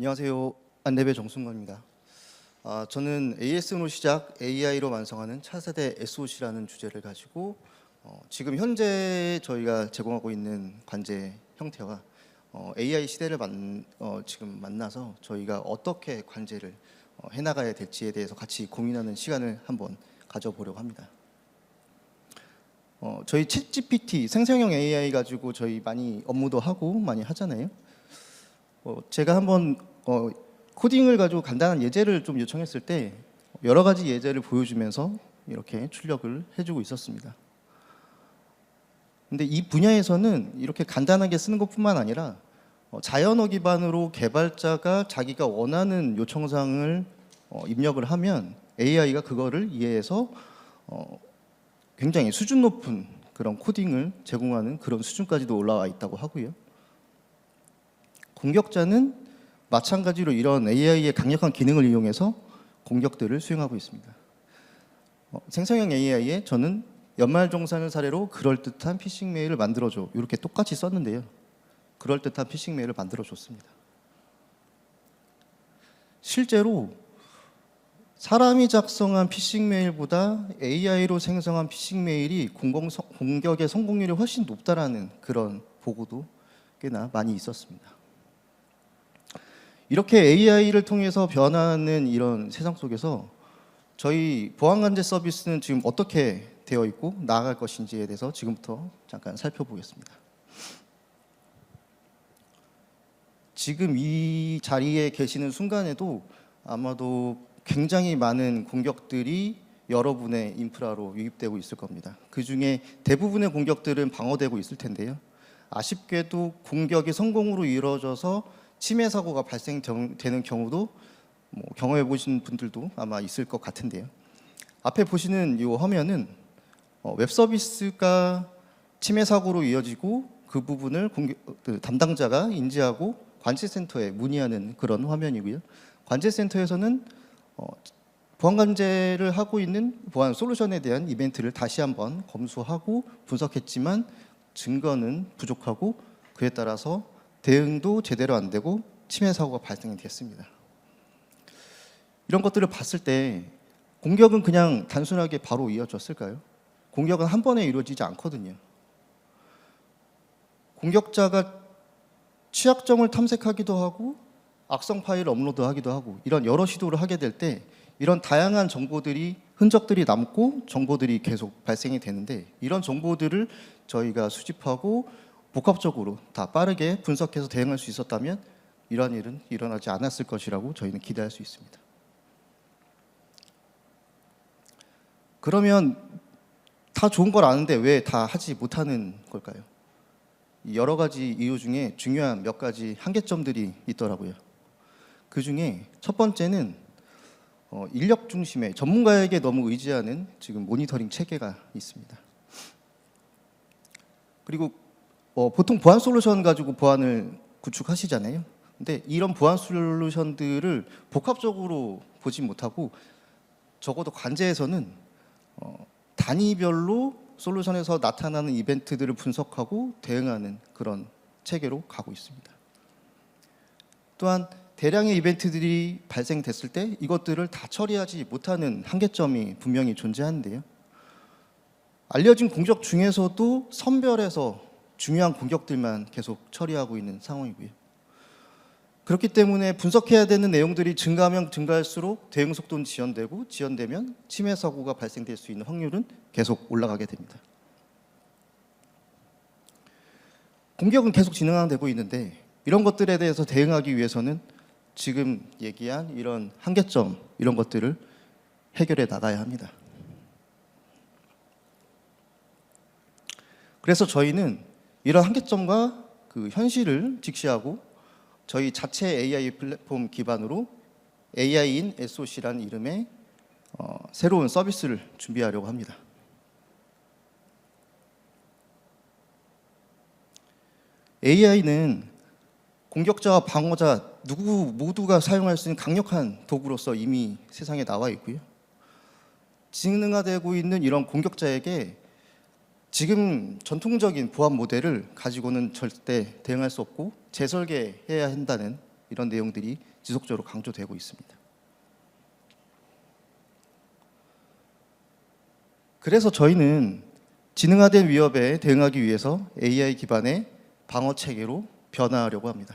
안녕하세요. 안내배 정순건입니다. 저는 AS로 시작 AI로 완성하는 차세대 SOC라는 주제를 가지고 지금 현재 저희가 제공하고 있는 관제 형태와 AI 시대를 지금 만나서 저희가 어떻게 관제를 해나가야 될지에 대해서 같이 고민하는 시간을 한번 가져보려고 합니다. 저희 챗GPT 생성형 AI 가지고 저희 많이 업무도 하고 많이 하잖아요. 제가 한번 코딩을 가지고 간단한 예제를 좀 요청했을 때 여러 가지 예제를 보여주면서 이렇게 출력을 해주고 있었습니다. 근데 이 분야에서는 이렇게 간단하게 쓰는 것뿐만 아니라 자연어 기반으로 개발자가 자기가 원하는 요청사항을 입력을 하면 AI가 그거를 이해해서 굉장히 수준 높은 그런 코딩을 제공하는 그런 수준까지도 올라와 있다고 하고요. 공격자는 마찬가지로 이런 AI의 강력한 기능을 이용해서 공격들을 수행하고 있습니다. 생성형 AI에 저는 연말정산을 사례로 그럴듯한 피싱 메일을 만들어줘 이렇게 똑같이 썼는데요. 그럴듯한 피싱 메일을 만들어줬습니다. 실제로 사람이 작성한 피싱 메일보다 AI로 생성한 피싱 메일이 공격의 성공률이 훨씬 높다라는 그런 보고도 꽤나 많이 있었습니다. 이렇게 AI를 통해서 변하는 이런 세상 속에서 저희 보안관제 서비스는 지금 어떻게 되어 있고 나아갈 것인지에 대해서 지금부터 잠깐 살펴보겠습니다. 지금 이 자리에 계시는 순간에도 아마도 굉장히 많은 공격들이 여러분의 인프라로 유입되고 있을 겁니다. 그중에 대부분의 공격들은 방어되고 있을 텐데요. 아쉽게도 공격이 성공으로 이루어져서 침해 사고가 발생되는 경우도 경험해 보신 분들도 아마 있을 것 같은데요. 앞에 보시는 이 화면은 웹 서비스가 침해 사고로 이어지고 그 부분을 담당자가 인지하고 관제센터에 문의하는 그런 화면이고요. 관제센터에서는 보안관제를 하고 있는 보안 솔루션에 대한 이벤트를 다시 한번 검수하고 분석했지만 증거는 부족하고 그에 따라서 대응도 제대로 안 되고 침해 사고가 발생이 됐습니다. 이런 것들을 봤을 때 공격은 그냥 단순하게 바로 이어졌을까요? 공격은 한 번에 이루어지지 않거든요. 공격자가 취약점을 탐색하기도 하고 악성 파일을 업로드하기도 하고 이런 여러 시도를 하게 될 때 이런 다양한 정보들이 흔적들이 남고 정보들이 계속 발생이 되는데 이런 정보들을 저희가 수집하고 복합적으로 다 빠르게 분석해서 대응할 수 있었다면 이런 일은 일어나지 않았을 것이라고 저희는 기대할 수 있습니다. 그러면 다 좋은 걸 아는데 왜 다 하지 못하는 걸까요? 여러 가지 이유 중에 중요한 몇 가지 한계점들이 있더라고요. 그 중에 첫 번째는 인력 중심의 전문가에게 너무 의지하는 지금 모니터링 체계가 있습니다. 그리고 보통 보안 솔루션 가지고 보안을 구축하시잖아요. 근데 이런 보안 솔루션들을 복합적으로 보지 못하고 적어도 관제에서는 단위별로 솔루션에서 나타나는 이벤트들을 분석하고 대응하는 그런 체계로 가고 있습니다. 또한 대량의 이벤트들이 발생됐을 때 이것들을 다 처리하지 못하는 한계점이 분명히 존재하는데요. 알려진 공격 중에서도 선별해서 중요한 공격들만 계속 처리하고 있는 상황이고요. 그렇기 때문에 분석해야 되는 내용들이 증가하면 증가할수록 대응 속도는 지연되면 침해 사고가 발생될 수 있는 확률은 계속 올라가게 됩니다. 공격은 계속 진행되고 있는데 이런 것들에 대해서 대응하기 위해서는 지금 얘기한 이런 한계점, 이런 것들을 해결해 나가야 합니다. 그래서 저희는 이런 한계점과 그 현실을 직시하고 저희 자체 AI 플랫폼 기반으로 AI인 SOC라는 이름의 새로운 서비스를 준비하려고 합니다. AI는 공격자와 방어자 누구 모두가 사용할 수 있는 강력한 도구로서 이미 세상에 나와 있고요. 지능화되고 있는 이런 공격자에게 지금 전통적인 보안 모델을 가지고는 절대 대응할 수 없고 재설계해야 한다는 이런 내용들이 지속적으로 강조되고 있습니다. 그래서 저희는 지능화된 위협에 대응하기 위해서 AI 기반의 방어 체계로 변화하려고 합니다.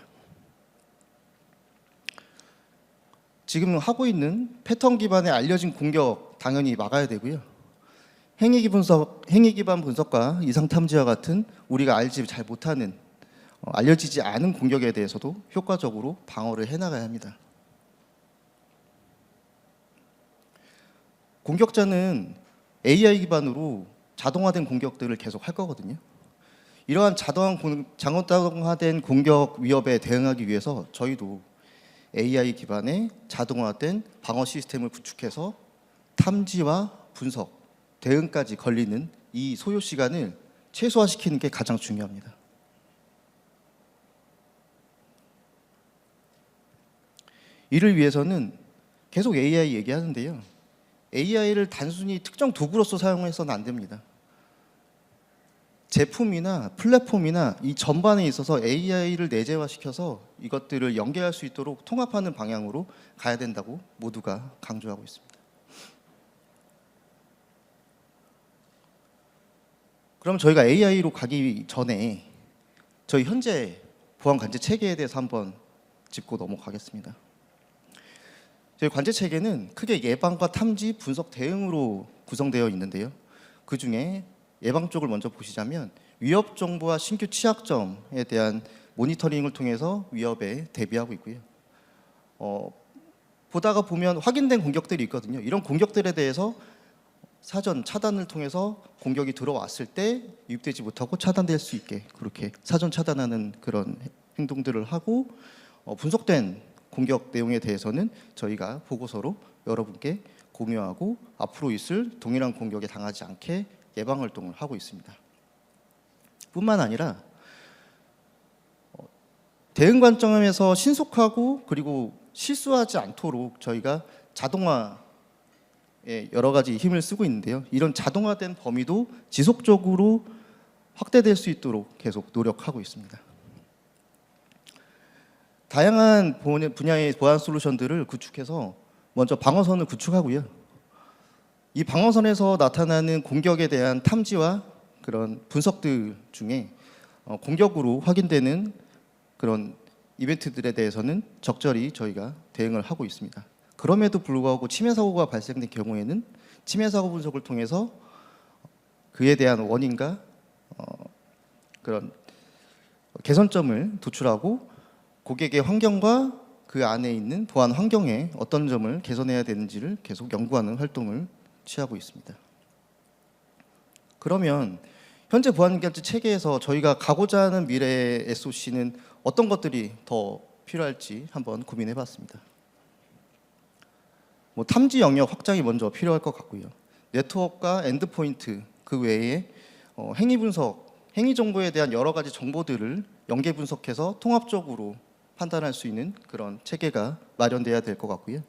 지금 하고 있는 패턴 기반의 알려진 공격 당연히 막아야 되고요. 행위 기반 분석과 이상 탐지와 같은 우리가 알지 잘 못하는 알려지지 않은 공격에 대해서도 효과적으로 방어를 해나가야 합니다. 공격자는 AI 기반으로 자동화된 공격들을 계속 할 거거든요. 이러한 자동화된 공격 위협에 대응하기 위해서 저희도 AI 기반의 자동화된 방어 시스템을 구축해서 탐지와 분석, 대응까지 걸리는 이 소요 시간을 최소화시키는 게 가장 중요합니다. 이를 위해서는 계속 AI 얘기하는데요. AI를 단순히 특정 도구로서 사용해서는 안 됩니다. 제품이나 플랫폼이나 이 전반에 있어서 AI를 내재화시켜서 이것들을 연계할 수 있도록 통합하는 방향으로 가야 된다고 모두가 강조하고 있습니다. 그럼 저희가 AI로 가기 전에 저희 현재 보안 관제 체계에 대해서 한번 짚고 넘어가겠습니다. 저희 관제 체계는 크게 예방과 탐지, 분석, 대응으로 구성되어 있는데요. 그 중에 예방 쪽을 먼저 보시자면 위협 정보와 신규 취약점에 대한 모니터링을 통해서 위협에 대비하고 있고요. 보다가 보면 확인된 공격들이 있거든요. 이런 공격들에 대해서 사전 차단을 통해서 공격이 들어왔을 때 유입되지 못하고 차단될 수 있게 그렇게 사전 차단하는 그런 행동들을 하고 분석된 공격 내용에 대해서는 저희가 보고서로 여러분께 공유하고 앞으로 있을 동일한 공격에 당하지 않게 예방 활동을 하고 있습니다. 뿐만 아니라 대응 관점에서 신속하고 그리고 실수하지 않도록 저희가 자동화에 여러 가지 힘을 쓰고 있는데요. 이런 자동화된 범위도 지속적으로 확대될 수 있도록 계속 노력하고 있습니다. 다양한 분야의 보안 솔루션들을 구축해서 먼저 방어선을 구축하고요. 이 방어선에서 나타나는 공격에 대한 탐지와 그런 분석들 중에 공격으로 확인되는 그런 이벤트들에 대해서는 적절히 저희가 대응을 하고 있습니다. 그럼에도 불구하고 침해 사고가 발생된 경우에는 침해 사고 분석을 통해서 그에 대한 원인과 그런 개선점을 도출하고 고객의 환경과 그 안에 있는 보안 환경에 어떤 점을 개선해야 되는지를 계속 연구하는 활동을 취하고 있습니다. 그러면 현재 보안관제 체계에서 저희가 가고자 하는 미래의 SOC는 어떤 것들이 더 필요할지 한번 고민해봤습니다. 탐지 영역 확장이 먼저 필요할 것 같고요. 네트워크와 엔드포인트 그 외에 행위 분석, 행위 정보에 대한 여러 가지 정보들을 연계 분석해서 통합적으로 판단할 수 있는 그런 체계가 마련돼야 될 것 같고요.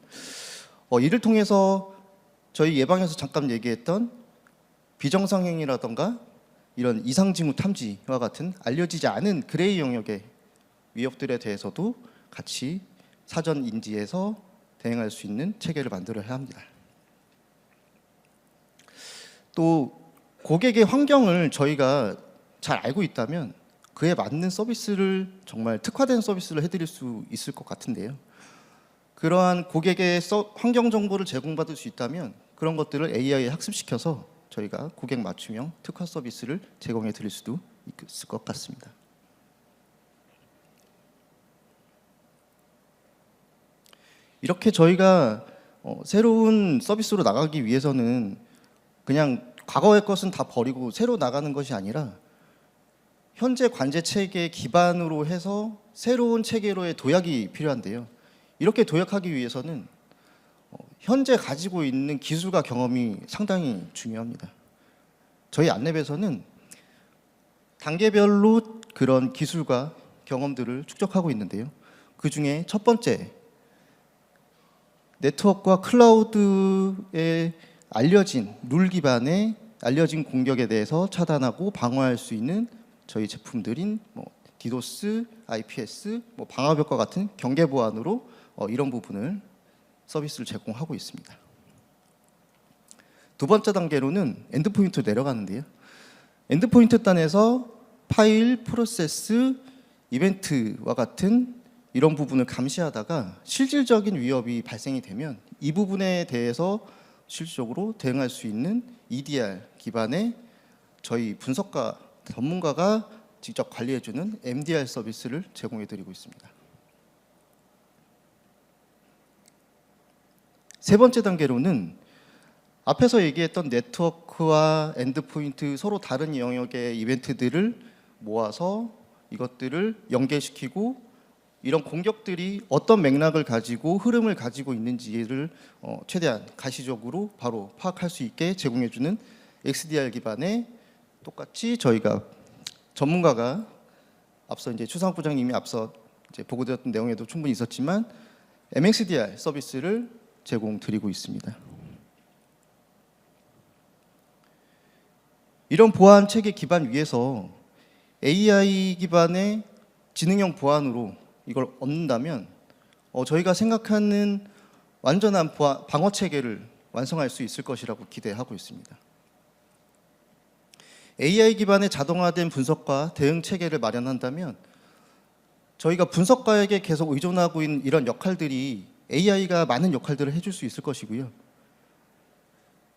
이를 통해서 저희 예방에서 잠깐 얘기했던 비정상 행위라던가 이런 이상 징후 탐지와 같은 알려지지 않은 그레이 영역의 위협들에 대해서도 같이 사전 인지해서 대응할 수 있는 체계를 만들어야 합니다. 또 고객의 환경을 저희가 잘 알고 있다면 그에 맞는 서비스를 정말 특화된 서비스를 해드릴 수 있을 것 같은데요. 그러한 고객의 환경 정보를 제공받을 수 있다면 그런 것들을 AI에 학습시켜서 저희가 고객 맞춤형 특화 서비스를 제공해 드릴 수도 있을 것 같습니다. 이렇게 저희가 새로운 서비스로 나가기 위해서는 그냥 과거의 것은 다 버리고 새로 나가는 것이 아니라 현재 관제 체계 기반으로 해서 새로운 체계로의 도약이 필요한데요. 이렇게 도약하기 위해서는 현재 가지고 있는 기술과 경험이 상당히 중요합니다. 저희 안랩에서는 단계별로 그런 기술과 경험들을 축적하고 있는데요. 그 중에 첫 번째, 네트워크와 클라우드에 알려진 룰 기반의 알려진 공격에 대해서 차단하고 방어할 수 있는 저희 제품들인 디도스, IPS, 방화벽과 같은 경계 보안으로 이런 부분을 서비스를 제공하고 있습니다. 두 번째 단계로는 엔드포인트 내려가는데요. 엔드포인트 단에서 파일, 프로세스, 이벤트와 같은 이런 부분을 감시하다가 실질적인 위협이 발생이 되면 이 부분에 대해서 실질적으로 대응할 수 있는 EDR 기반의 저희 분석가 전문가가 직접 관리해주는 MDR 서비스를 제공해드리고 있습니다. 세 번째 단계로는 앞에서 얘기했던 네트워크와 엔드포인트 서로 다른 영역의 이벤트들을 모아서 이것들을 연계시키고 이런 공격들이 어떤 맥락을 가지고 흐름을 가지고 있는지를 최대한 가시적으로 바로 파악할 수 있게 제공해주는 XDR 기반의 똑같이 저희가 전문가가 앞서 이제 추상욱 부장님이 앞서 이제 보고드렸던 내용에도 충분히 있었지만 MXDR 서비스를 제공드리고 있습니다. 이런 보안 체계 기반 위에서 AI 기반의 지능형 보안으로 이걸 얻는다면 저희가 생각하는 완전한 방어 체계를 완성할 수 있을 것이라고 기대하고 있습니다. AI 기반의 자동화된 분석과 대응 체계를 마련한다면 저희가 분석가에게 계속 의존하고 있는 이런 역할들이 AI가 많은 역할들을 해줄 수 있을 것이고요.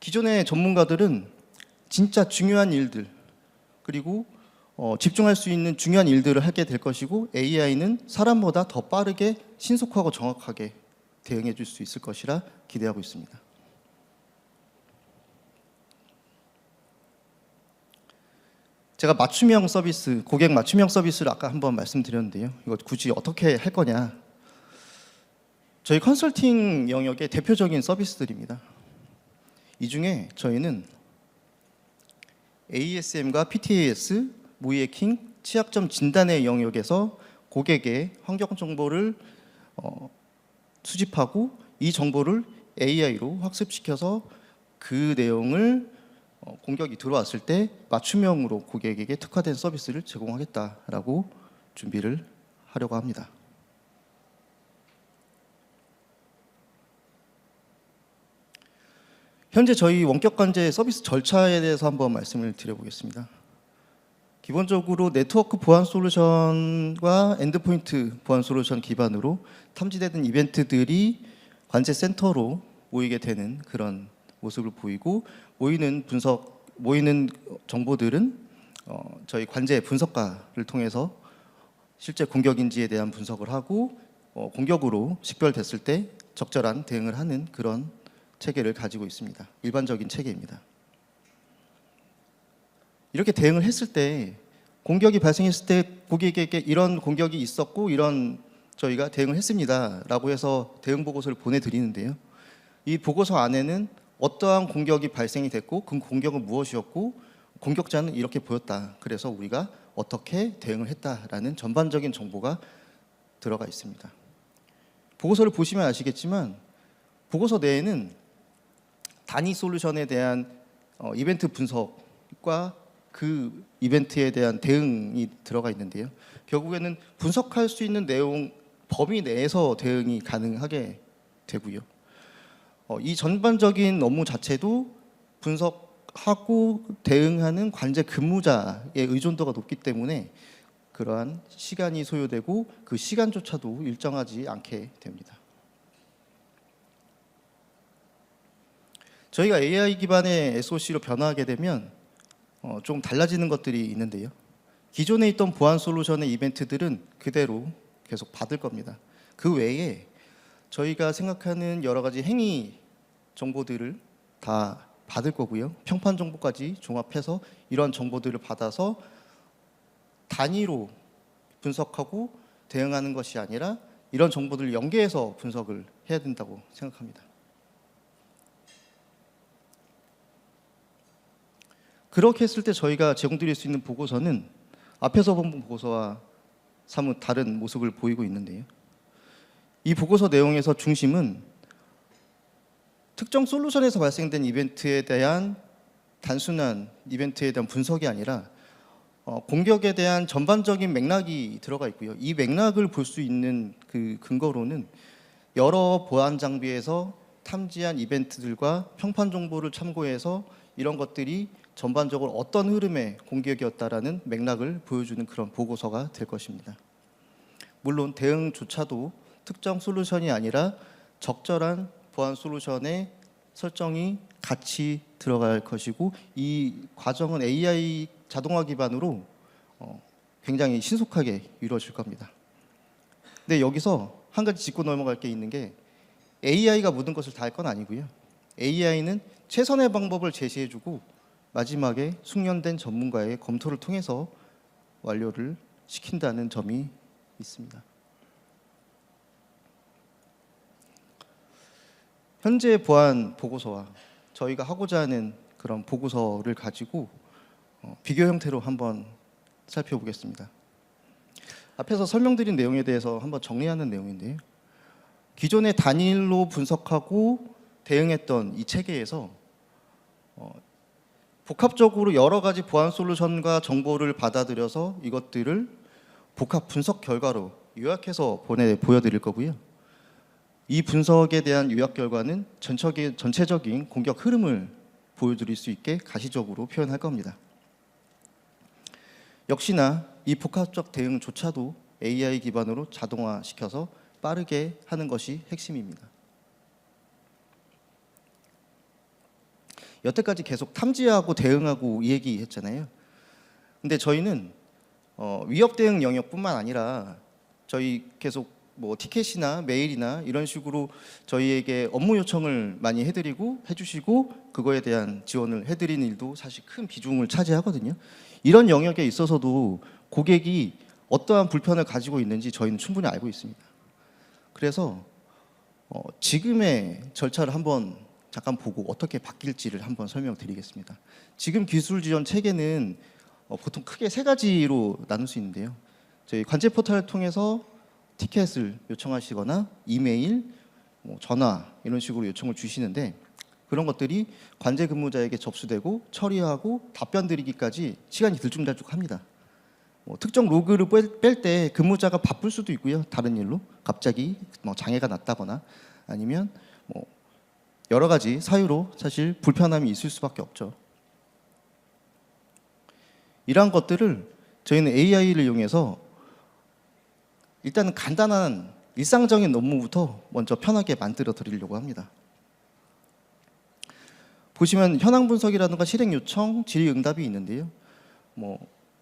기존의 전문가들은 진짜 중요한 일들 그리고 집중할 수 있는 중요한 일들을 하게 될 것이고 AI는 사람보다 더 빠르게 신속하고 정확하게 대응해 줄 수 있을 것이라 기대하고 있습니다. 제가 맞춤형 서비스, 고객 맞춤형 서비스를 아까 한번 말씀드렸는데요. 이거 굳이 어떻게 할 거냐. 저희 컨설팅 영역의 대표적인 서비스들입니다. 이 중에 저희는 ASM과 PTAS, 모이해킹, 취약점 진단의 영역에서 고객의 환경 정보를 수집하고 이 정보를 AI로 학습시켜서 그 내용을 공격이 들어왔을 때 맞춤형으로 고객에게 특화된 서비스를 제공하겠다라고 준비를 하려고 합니다. 현재 저희 원격 관제 서비스 절차에 대해서 한번 말씀을 드려보겠습니다. 기본적으로 네트워크 보안 솔루션과 엔드포인트 보안 솔루션 기반으로 탐지되는 이벤트들이 관제 센터로 모이게 되는 그런 모습을 보이고 모이는 정보들은 저희 관제 분석가를 통해서 실제 공격인지에 대한 분석을 하고 공격으로 식별됐을 때 적절한 대응을 하는 그런 체계를 가지고 있습니다. 일반적인 체계입니다. 이렇게 대응을 했을 때 공격이 발생했을 때 고객에게 이런 공격이 있었고 이런 저희가 대응을 했습니다 라고 해서 대응 보고서를 보내드리는데요. 이 보고서 안에는 어떠한 공격이 발생이 됐고 그 공격은 무엇이었고 공격자는 이렇게 보였다. 그래서 우리가 어떻게 대응을 했다라는 전반적인 정보가 들어가 있습니다. 보고서를 보시면 아시겠지만 보고서 내에는 단위 솔루션에 대한 이벤트 분석과 그 이벤트에 대한 대응이 들어가 있는데요. 결국에는 분석할 수 있는 내용 범위 내에서 대응이 가능하게 되고요. 이 전반적인 업무 자체도 분석하고 대응하는 관제 근무자의 의존도가 높기 때문에 그러한 시간이 소요되고 그 시간조차도 일정하지 않게 됩니다. 저희가 AI 기반의 SOC로 변화하게 되면 좀 달라지는 것들이 있는데요. 기존에 있던 보안 솔루션의 이벤트들은 그대로 계속 받을 겁니다. 그 외에 저희가 생각하는 여러 가지 행위 정보들을 다 받을 거고요. 평판 정보까지 종합해서 이런 정보들을 받아서 단위로 분석하고 대응하는 것이 아니라 이런 정보들을 연계해서 분석을 해야 된다고 생각합니다. 그렇게 했을 때 저희가 제공드릴 수 있는 보고서는 앞에서 본 보고서와 사뭇 다른 모습을 보이고 있는데요. 이 보고서 내용에서 중심은 특정 솔루션에서 발생된 이벤트에 대한 단순한 이벤트에 대한 분석이 아니라 공격에 대한 전반적인 맥락이 들어가 있고요. 이 맥락을 볼 수 있는 그 근거로는 여러 보안 장비에서 탐지한 이벤트들과 평판 정보를 참고해서 이런 것들이 전반적으로 어떤 흐름의 공격이었다라는 맥락을 보여주는 그런 보고서가 될 것입니다. 물론 대응조차도 특정 솔루션이 아니라 적절한 보안 솔루션의 설정이 같이 들어갈 것이고, 이 과정은 AI 자동화 기반으로 굉장히 신속하게 이루어질 겁니다. 근데 여기서 한 가지 짚고 넘어갈 게 있는 게, AI가 모든 것을 다 할 건 아니고요. AI는 최선의 방법을 제시해주고 마지막에 숙련된 전문가의 검토를 통해서 완료를 시킨다는 점이 있습니다. 현재 보안 보고서와 저희가 하고자 하는 그런 보고서를 가지고 비교 형태로 한번 살펴보겠습니다. 앞에서 설명드린 내용에 대해서 한번 정리하는 내용인데요. 기존의 단일로 분석하고 대응했던 이 체계에서 복합적으로 여러 가지 보안 솔루션과 정보를 받아들여서 이것들을 복합 분석 결과로 요약해서 보여드릴 거고요. 이 분석에 대한 요약 결과는 전체적인 공격 흐름을 보여드릴 수 있게 가시적으로 표현할 겁니다. 역시나 이 복합적 대응조차도 AI 기반으로 자동화시켜서 빠르게 하는 것이 핵심입니다. 여태까지 계속 탐지하고 대응하고 이 얘기했잖아요. 근데 저희는 위협 대응 영역뿐만 아니라 저희 계속 뭐 티켓이나 메일이나 이런 식으로 저희에게 업무 요청을 많이 해주시고 그거에 대한 지원을 해드리는 일도 사실 큰 비중을 차지하거든요. 이런 영역에 있어서도 고객이 어떠한 불편을 가지고 있는지 저희는 충분히 알고 있습니다. 그래서 지금의 절차를 한번 잠깐 보고 어떻게 바뀔지를 한번 설명드리겠습니다. 지금 기술 지원 체계는 보통 크게 세 가지로 나눌 수 있는데요. 저희 관제 포털을 통해서 티켓을 요청하시거나 이메일, 전화 이런 식으로 요청을 주시는데, 그런 것들이 관제 근무자에게 접수되고 처리하고 답변 드리기까지 시간이 들쭉날쭉합니다. 특정 로그를 뺄 때 근무자가 바쁠 수도 있고요. 다른 일로 갑자기 장애가 났다거나 아니면 여러 가지 사유로 사실 불편함이 있을 수밖에 없죠. 이러한 것들을 저희는 AI를 이용해서 일단은 간단한 일상적인 업무부터 먼저 편하게 만들어 드리려고 합니다. 보시면 현황 분석이라든가 실행 요청, 질의응답이 있는데요.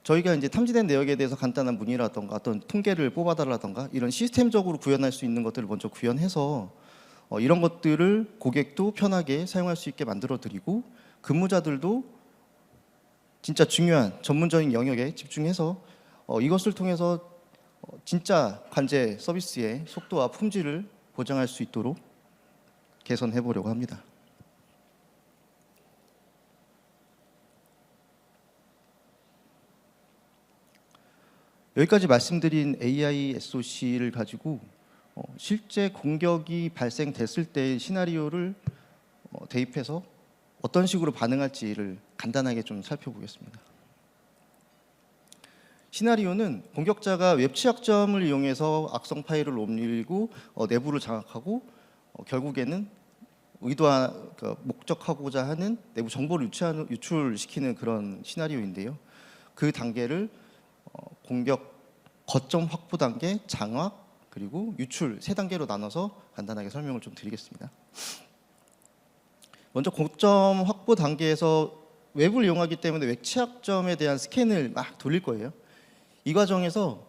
저희가 이제 탐지된 내역에 대해서 간단한 문의라든가 어떤 통계를 뽑아달라든가 이런 시스템적으로 구현할 수 있는 것들을 먼저 구현해서 이런 것들을 고객도 편하게 사용할 수 있게 만들어 드리고, 근무자들도 진짜 중요한 전문적인 영역에 집중해서 이것을 통해서 진짜 관제 서비스의 속도와 품질을 보장할 수 있도록 개선해 보려고 합니다. 여기까지 말씀드린 AI SOC를 가지고 실제 공격이 발생됐을 때의 시나리오를 대입해서 어떤 식으로 반응할지를 간단하게 좀 살펴보겠습니다. 시나리오는 공격자가 웹 취약점을 이용해서 악성 파일을 옮기고 내부를 장악하고 결국에는 목적하고자 하는 내부 정보를 유출시키는 그런 시나리오인데요. 그 단계를 공격 거점 확보 단계, 장악, 그리고 유출 세 단계로 나눠서 간단하게 설명을 좀 드리겠습니다. 먼저 고점 확보 단계에서 웹을 이용하기 때문에 웹 취약점에 대한 스캔을 막 돌릴 거예요. 이 과정에서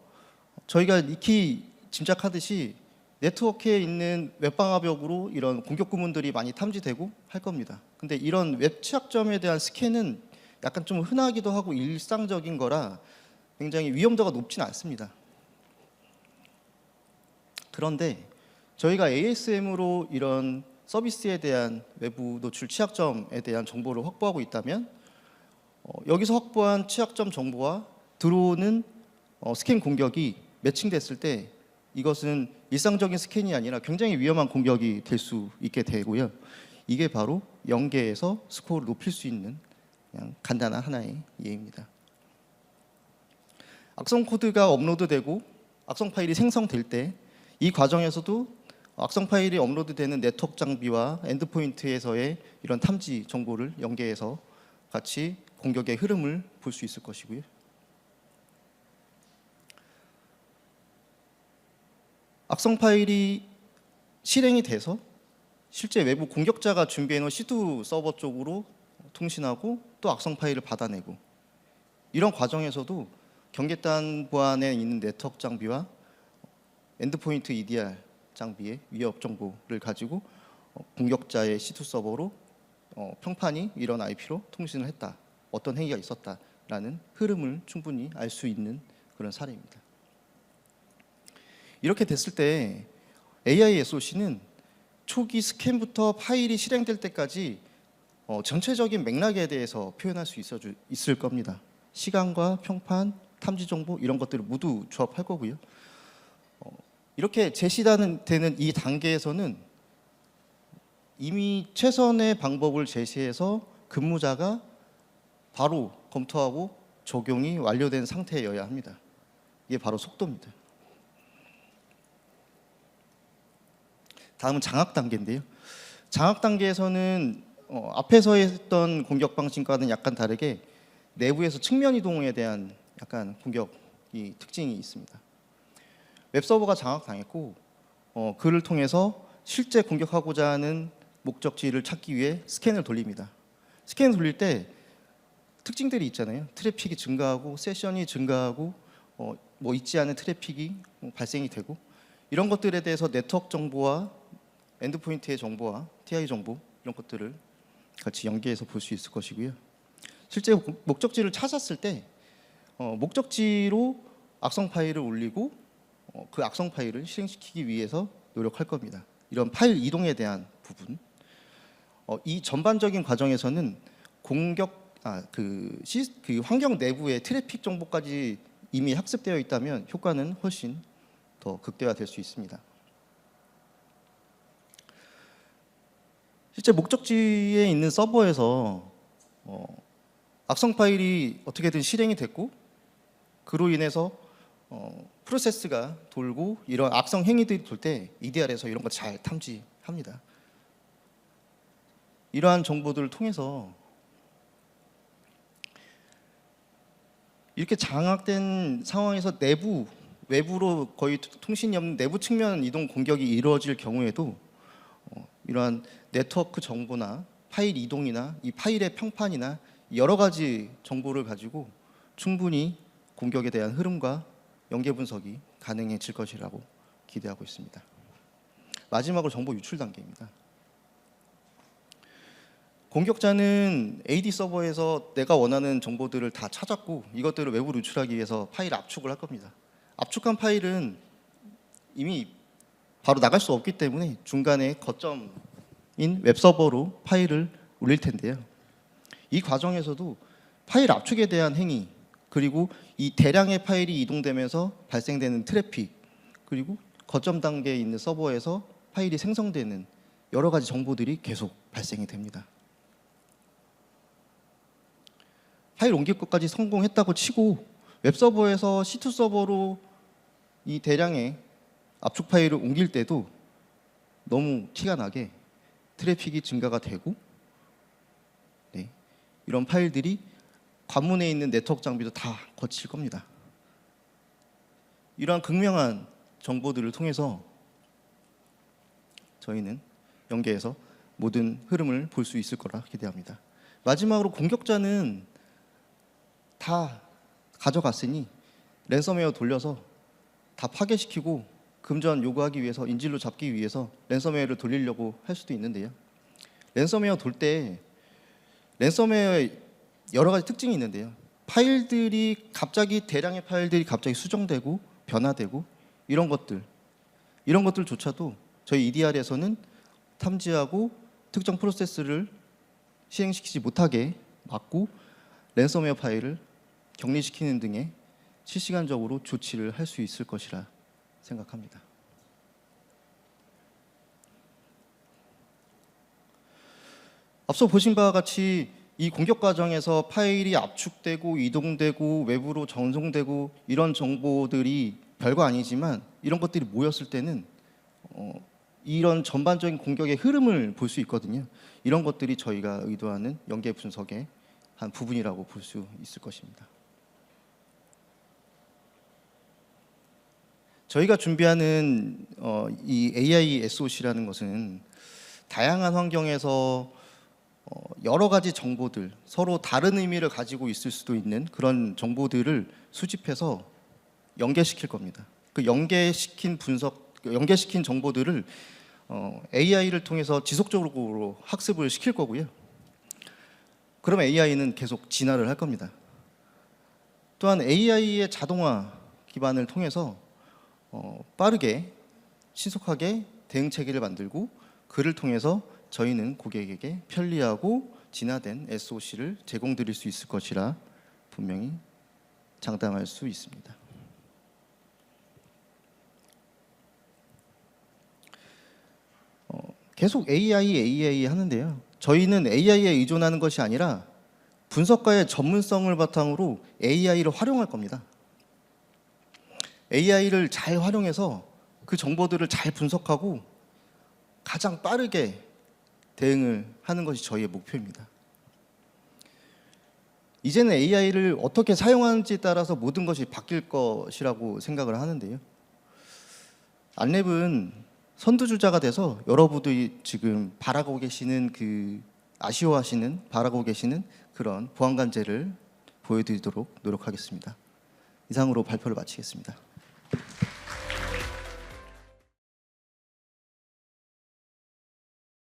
저희가 익히 짐작하듯이 네트워크에 있는 웹방화벽으로 이런 공격 구문들이 많이 탐지되고 할 겁니다. 근데 이런 웹 취약점에 대한 스캔은 약간 좀 흔하기도 하고 일상적인 거라 굉장히 위험도가 높지는 않습니다. 그런데 저희가 ASM으로 이런 서비스에 대한 외부 노출 취약점에 대한 정보를 확보하고 있다면 여기서 확보한 취약점 정보와 들어오는 스캔 공격이 매칭됐을 때 이것은 일상적인 스캔이 아니라 굉장히 위험한 공격이 될 수 있게 되고요. 이게 바로 연계에서 스코어를 높일 수 있는 그냥 간단한 하나의 예입니다. 악성 코드가 업로드되고 악성 파일이 생성될 때 이 과정에서도 악성 파일이 업로드되는 네트워크 장비와 엔드포인트에서의 이런 탐지 정보를 연계해서 같이 공격의 흐름을 볼 수 있을 것이고요. 악성 파일이 실행이 돼서 실제 외부 공격자가 준비해 놓은 C2 서버 쪽으로 통신하고 또 악성 파일을 받아내고, 이런 과정에서도 경계단 보안에 있는 네트워크 장비와 엔드포인트 EDR 장비의 위협 정보를 가지고 공격자의 C2 서버로 평판이 이런 IP로 통신을 했다, 어떤 행위가 있었다라는 흐름을 충분히 알 수 있는 그런 사례입니다. 이렇게 됐을 때 AI SOC는 초기 스캔부터 파일이 실행될 때까지 전체적인 맥락에 대해서 표현할 수 있을 겁니다. 시간과 평판, 탐지 정보 이런 것들을 모두 조합할 거고요. 이렇게 제시되는 이 단계에서는 이미 최선의 방법을 제시해서 근무자가 바로 검토하고 적용이 완료된 상태여야 합니다. 이게 바로 속도입니다. 다음은 장악 단계인데요. 장악 단계에서는 앞에서 했던 공격 방식과는 약간 다르게 내부에서 측면 이동에 대한 약간 공격이 특징이 있습니다. 웹서버가 장악당했고 그를 통해서 실제 공격하고자 하는 목적지를 찾기 위해 스캔을 돌립니다. 스캔을 돌릴 때 특징들이 있잖아요. 트래픽이 증가하고 세션이 증가하고 뭐 있지 않은 트래픽이 발생이 되고, 이런 것들에 대해서 네트워크 정보와 엔드포인트의 정보와 TI 정보 이런 것들을 같이 연계해서 볼 수 있을 것이고요. 실제 목적지를 찾았을 때 목적지로 악성 파일을 올리고 그 악성 파일을 실행시키기 위해서 노력할 겁니다. 이런 파일 이동에 대한 부분, 이 전반적인 과정에서는 그 환경 내부의 트래픽 정보까지 이미 학습되어 있다면 효과는 훨씬 더 극대화될 수 있습니다. 실제 목적지에 있는 서버에서 악성 파일이 어떻게든 실행이 됐고 그로 인해서 프로세스가 돌고 이런 악성 행위들이 돌 때 EDR에서 이런 거 잘 탐지합니다. 이러한 정보들을 통해서 이렇게 장악된 상황에서 외부로 거의 통신이 없는 내부 측면 이동 공격이 이루어질 경우에도 이러한 네트워크 정보나 파일 이동이나 이 파일의 평판이나 여러 가지 정보를 가지고 충분히 공격에 대한 흐름과 연계 분석이 가능해질 것이라고 기대하고 있습니다. 마지막으로 정보 유출 단계입니다. 공격자는 AD 서버에서 내가 원하는 정보들을 다 찾았고 이것들을 외부로 유출하기 위해서 파일 압축을 할 겁니다. 압축한 파일은 이미 바로 나갈 수 없기 때문에 중간에 거점인 웹서버로 파일을 올릴 텐데요. 이 과정에서도 파일 압축에 대한 행위, 그리고 이 대량의 파일이 이동되면서 발생되는 트래픽, 그리고 거점 단계에 있는 서버에서 파일이 생성되는 여러 가지 정보들이 계속 발생이 됩니다. 파일 옮길 것까지 성공했다고 치고 웹서버에서 C2 서버로 이 대량의 압축 파일을 옮길 때도 너무 티가 나게 트래픽이 증가가 되고, 이런 파일들이 관문에 있는 네트워크 장비도 다 거칠 겁니다. 이러한 극명한 정보들을 통해서 저희는 연계해서 모든 흐름을 볼 수 있을 거라 기대합니다. 마지막으로 공격자는 다 가져갔으니 랜섬웨어 돌려서 다 파괴시키고 금전 요구하기 위해서, 인질로 잡기 위해서 랜섬웨어를 돌리려고 할 수도 있는데요. 랜섬웨어 돌 때 랜섬웨어의 여러 가지 특징이 있는데요. 대량의 파일들이 갑자기 수정되고 변화되고 이런 것들조차도 저희 EDR에서는 탐지하고 특정 프로세스를 실행시키지 못하게 막고 랜섬웨어 파일을 격리시키는 등의 실시간적으로 조치를 할 수 있을 것이라 생각합니다. 앞서 보신 바와 같이 이 공격 과정에서 파일이 압축되고 이동되고 외부로 전송되고 이런 정보들이 별거 아니지만 이런 것들이 모였을 때는 이런 전반적인 공격의 흐름을 볼 수 있거든요. 이런 것들이 저희가 의도하는 연계 분석의 한 부분이라고 볼 수 있을 것입니다. 저희가 준비하는 이 AI SOC라는 것은 다양한 환경에서 여러 가지 정보들, 서로 다른 의미를 가지고 있을 수도 있는 그런 정보들을 수집해서 연계시킬 겁니다. 그 연계시킨 정보들을 AI를 통해서 지속적으로 학습을 시킬 거고요. 그럼 AI는 계속 진화를 할 겁니다. 또한 AI의 자동화 기반을 통해서 빠르게 신속하게 대응 체계를 만들고 그를 통해서 저희는 고객에게 편리하고 진화된 SOC를 제공드릴 수 있을 것이라 분명히 장담할 수 있습니다. 계속 AI 하는데요. 저희는 AI에 의존하는 것이 아니라 분석가의 전문성을 바탕으로 AI를 활용할 겁니다. AI를 잘 활용해서 그 정보들을 잘 분석하고 가장 빠르게 대응을 하는 것이 저희의 목표입니다. 이제는 AI를 어떻게 사용하는지에 따라서 모든 것이 바뀔 것이라고 생각을 하는데요. 안랩은 선두주자가 돼서 여러분들이 지금 바라고 계시는 바라고 계시는 그런 보안관제를 보여드리도록 노력하겠습니다. 이상으로 발표를 마치겠습니다.